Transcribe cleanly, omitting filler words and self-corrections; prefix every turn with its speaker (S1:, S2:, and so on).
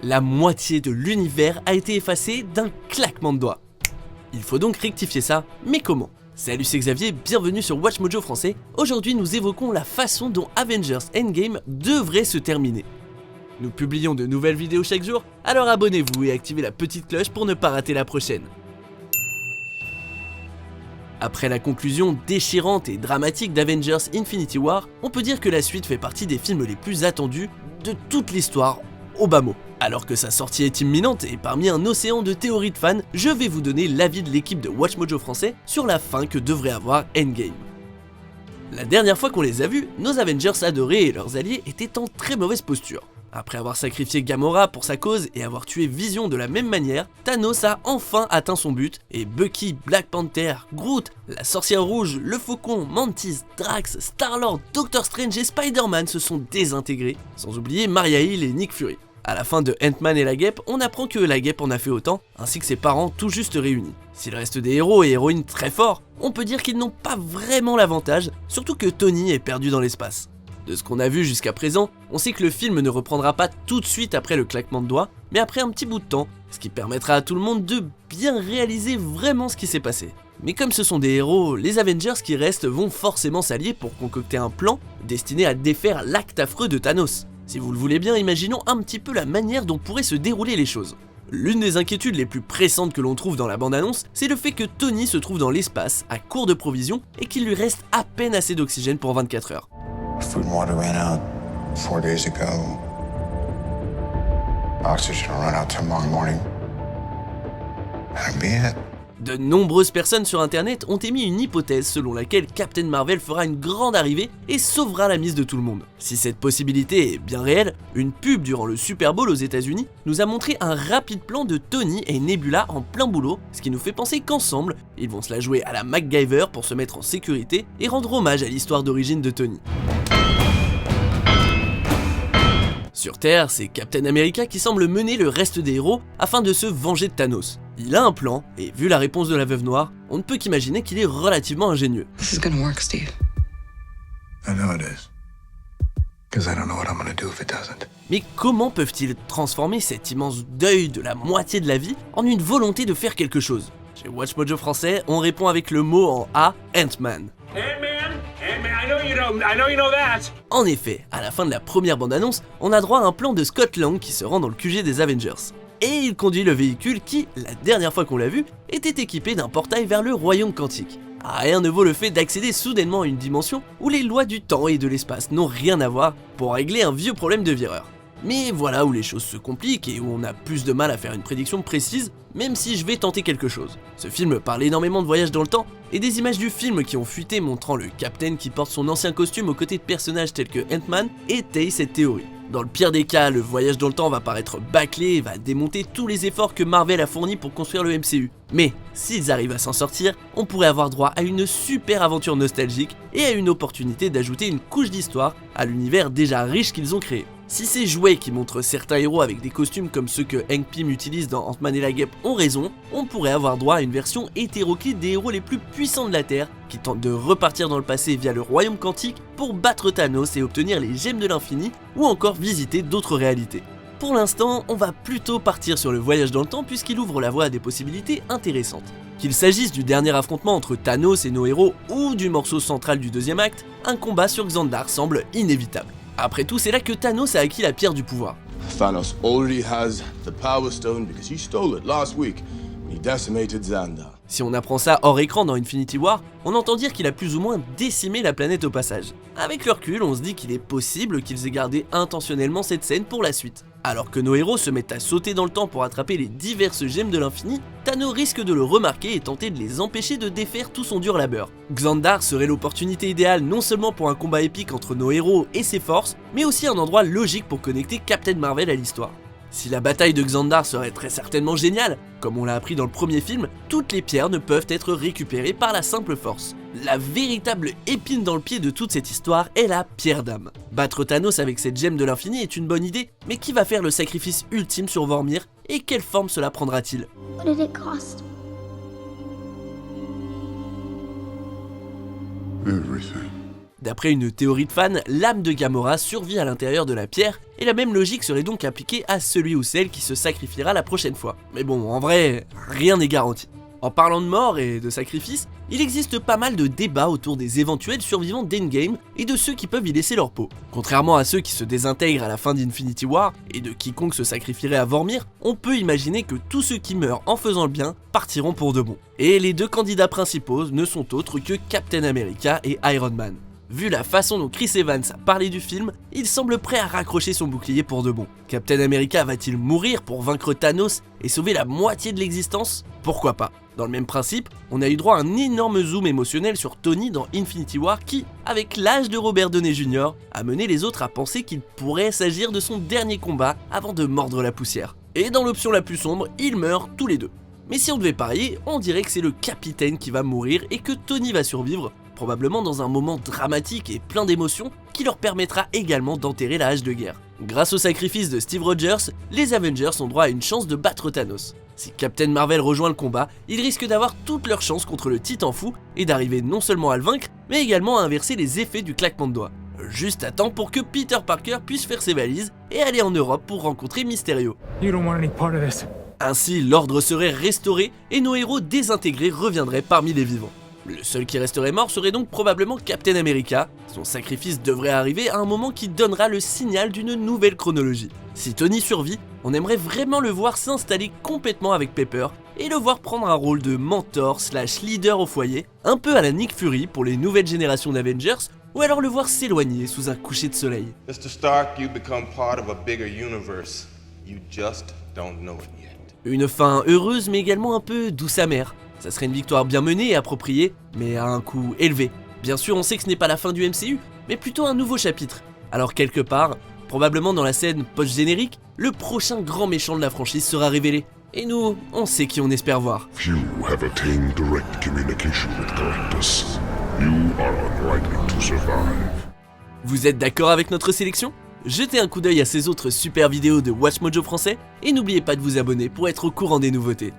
S1: La moitié de l'univers a été effacée d'un claquement de doigts. Il faut donc rectifier ça, mais comment? Salut, c'est Xavier, bienvenue sur WatchMojo français. Aujourd'hui nous évoquons la façon dont Avengers Endgame devrait se terminer. Nous publions de nouvelles vidéos chaque jour, alors abonnez-vous et activez la petite cloche pour ne pas rater la prochaine. Après la conclusion déchirante et dramatique d'Avengers Infinity War, on peut dire que la suite fait partie des films les plus attendus de toute l'histoire, au bas mot. Alors que sa sortie est imminente et parmi un océan de théories de fans, je vais vous donner l'avis de l'équipe de WatchMojo français sur la fin que devrait avoir Endgame. La dernière fois qu'on les a vus, nos Avengers adorés et leurs alliés étaient en très mauvaise posture. Après avoir sacrifié Gamora pour sa cause et avoir tué Vision de la même manière, Thanos a enfin atteint son but et Bucky, Black Panther, Groot, la Sorcière Rouge, le Faucon, Mantis, Drax, Star-Lord, Doctor Strange et Spider-Man se sont désintégrés, sans oublier Maria Hill et Nick Fury. À la fin de Ant-Man et la Guêpe, on apprend que la Guêpe en a fait autant, ainsi que ses parents tout juste réunis. S'il reste des héros et héroïnes très forts, on peut dire qu'ils n'ont pas vraiment l'avantage, surtout que Tony est perdu dans l'espace. De ce qu'on a vu jusqu'à présent, on sait que le film ne reprendra pas tout de suite après le claquement de doigts, mais après un petit bout de temps, ce qui permettra à tout le monde de bien réaliser vraiment ce qui s'est passé. Mais comme ce sont des héros, les Avengers qui restent vont forcément s'allier pour concocter un plan destiné à défaire l'acte affreux de Thanos. Si vous le voulez bien, imaginons un petit peu la manière dont pourraient se dérouler les choses. L'une des inquiétudes les plus pressantes que l'on trouve dans la bande-annonce, c'est le fait que Tony se trouve dans l'espace, à court de provisions, et qu'il lui reste à peine assez d'oxygène pour 24 heures.
S2: Food and water ran out 4 days ago. Oxygen will run out tomorrow morning. That'll be it.
S1: De nombreuses personnes sur internet ont émis une hypothèse selon laquelle Captain Marvel fera une grande arrivée et sauvera la mise de tout le monde. Si cette possibilité est bien réelle, une pub durant le Super Bowl aux États-Unis nous a montré un rapide plan de Tony et Nebula en plein boulot, ce qui nous fait penser qu'ensemble, ils vont se la jouer à la MacGyver pour se mettre en sécurité et rendre hommage à l'histoire d'origine de Tony. Sur Terre, c'est Captain America qui semble mener le reste des héros afin de se venger de Thanos. Il a un plan, et vu la réponse de la Veuve Noire, on ne peut qu'imaginer qu'il est relativement ingénieux.
S3: This is gonna work, Steve.
S2: I know it is. Because I don't know what I'm gonna do if it doesn't.
S1: Mais comment peuvent-ils transformer cet immense deuil de la moitié de la vie en une volonté de faire quelque chose? Chez WatchMojo français, on répond avec le mot en A, Ant-Man.
S4: I know you know that.
S1: En effet, à la fin de la première bande-annonce, on a droit à un plan de Scott Lang qui se rend dans le QG des Avengers. Et il conduit le véhicule qui, la dernière fois qu'on l'a vu, était équipé d'un portail vers le royaume quantique. Rien ne vaut le fait d'accéder soudainement à une dimension où les lois du temps et de l'espace n'ont rien à voir pour régler un vieux problème de vireur. Mais voilà où les choses se compliquent et où on a plus de mal à faire une prédiction précise, même si je vais tenter quelque chose. Ce film parle énormément de voyage dans le temps, et des images du film qui ont fuité montrant le Captain qui porte son ancien costume aux côtés de personnages tels que Ant-Man étayent cette théorie. Dans le pire des cas, le voyage dans le temps va paraître bâclé et va démonter tous les efforts que Marvel a fournis pour construire le MCU. Mais s'ils arrivent à s'en sortir, on pourrait avoir droit à une super aventure nostalgique et à une opportunité d'ajouter une couche d'histoire à l'univers déjà riche qu'ils ont créé. Si ces jouets qui montrent certains héros avec des costumes comme ceux que Hank Pym utilise dans Ant-Man et la Guêpe ont raison, on pourrait avoir droit à une version hétéroclite des héros les plus puissants de la Terre qui tentent de repartir dans le passé via le royaume quantique pour battre Thanos et obtenir les gemmes de l'infini ou encore visiter d'autres réalités. Pour l'instant, on va plutôt partir sur le voyage dans le temps puisqu'il ouvre la voie à des possibilités intéressantes. Qu'il s'agisse du dernier affrontement entre Thanos et nos héros ou du morceau central du deuxième acte, un combat sur Xandar semble inévitable. Après tout, c'est là que Thanos a acquis la pierre du pouvoir.
S5: Thanos already has the Power Stone because he stole it last week when he decimated Xandar.
S1: Si on apprend ça hors écran dans Infinity War, on entend dire qu'il a plus ou moins décimé la planète au passage. Avec le recul, on se dit qu'il est possible qu'ils aient gardé intentionnellement cette scène pour la suite. Alors que nos héros se mettent à sauter dans le temps pour attraper les diverses gemmes de l'infini, Thanos risque de le remarquer et tenter de les empêcher de défaire tout son dur labeur. Xandar serait l'opportunité idéale non seulement pour un combat épique entre nos héros et ses forces, mais aussi un endroit logique pour connecter Captain Marvel à l'histoire. Si la bataille de Xandar serait très certainement géniale, comme on l'a appris dans le premier film, toutes les pierres ne peuvent être récupérées par la simple force. La véritable épine dans le pied de toute cette histoire est la pierre d'âme. Battre Thanos avec cette gemme de l'infini est une bonne idée, mais qui va faire le sacrifice ultime sur Vormir et quelle forme cela prendra-t-il?
S6: What did it cost?
S2: Everything.
S1: D'après une théorie de fan, l'âme de Gamora survit à l'intérieur de la pierre, et la même logique serait donc appliquée à celui ou celle qui se sacrifiera la prochaine fois. Mais bon, en vrai, rien n'est garanti. En parlant de mort et de sacrifice, il existe pas mal de débats autour des éventuels survivants d'Endgame et de ceux qui peuvent y laisser leur peau. Contrairement à ceux qui se désintègrent à la fin d'Infinity War et de quiconque se sacrifierait à Vormir, on peut imaginer que tous ceux qui meurent en faisant le bien partiront pour de bon. Et les deux candidats principaux ne sont autres que Captain America et Iron Man. Vu la façon dont Chris Evans a parlé du film, il semble prêt à raccrocher son bouclier pour de bon. Captain America va-t-il mourir pour vaincre Thanos et sauver la moitié de l'existence? Pourquoi pas? Dans le même principe, on a eu droit à un énorme zoom émotionnel sur Tony dans Infinity War qui, avec l'âge de Robert Downey Jr., a mené les autres à penser qu'il pourrait s'agir de son dernier combat avant de mordre la poussière. Et dans l'option la plus sombre, ils meurent tous les deux. Mais si on devait parier, on dirait que c'est le capitaine qui va mourir et que Tony va survivre, probablement dans un moment dramatique et plein d'émotions qui leur permettra également d'enterrer la hache de guerre. Grâce au sacrifice de Steve Rogers, les Avengers ont droit à une chance de battre Thanos. Si Captain Marvel rejoint le combat, ils risquent d'avoir toutes leurs chances contre le Titan fou et d'arriver non seulement à le vaincre, mais également à inverser les effets du claquement de doigts. Juste à temps pour que Peter Parker puisse faire ses valises et aller en Europe pour rencontrer Mysterio. Ainsi, l'ordre serait restauré et nos héros désintégrés reviendraient parmi les vivants. Le seul qui resterait mort serait donc probablement Captain America. Son sacrifice devrait arriver à un moment qui donnera le signal d'une nouvelle chronologie. Si Tony survit, on aimerait vraiment le voir s'installer complètement avec Pepper et le voir prendre un rôle de mentor / leader au foyer, un peu à la Nick Fury pour les nouvelles générations d'Avengers, ou alors le voir s'éloigner sous un coucher de soleil.
S3: Mr. Stark, you become part of a bigger universe. You just don't know it yet.
S1: Une fin heureuse mais également un peu douce amère. Ça serait une victoire bien menée et appropriée, mais à un coût élevé. Bien sûr, on sait que ce n'est pas la fin du MCU, mais plutôt un nouveau chapitre. Alors quelque part, probablement dans la scène post-générique, le prochain grand méchant de la franchise sera révélé. Et nous, on sait qui on espère voir.
S4: Few have attained direct communication with Galactus. You are unlikely to survive.
S1: Vous êtes d'accord avec notre sélection? Jetez un coup d'œil à ces autres super vidéos de WatchMojo français et n'oubliez pas de vous abonner pour être au courant des nouveautés.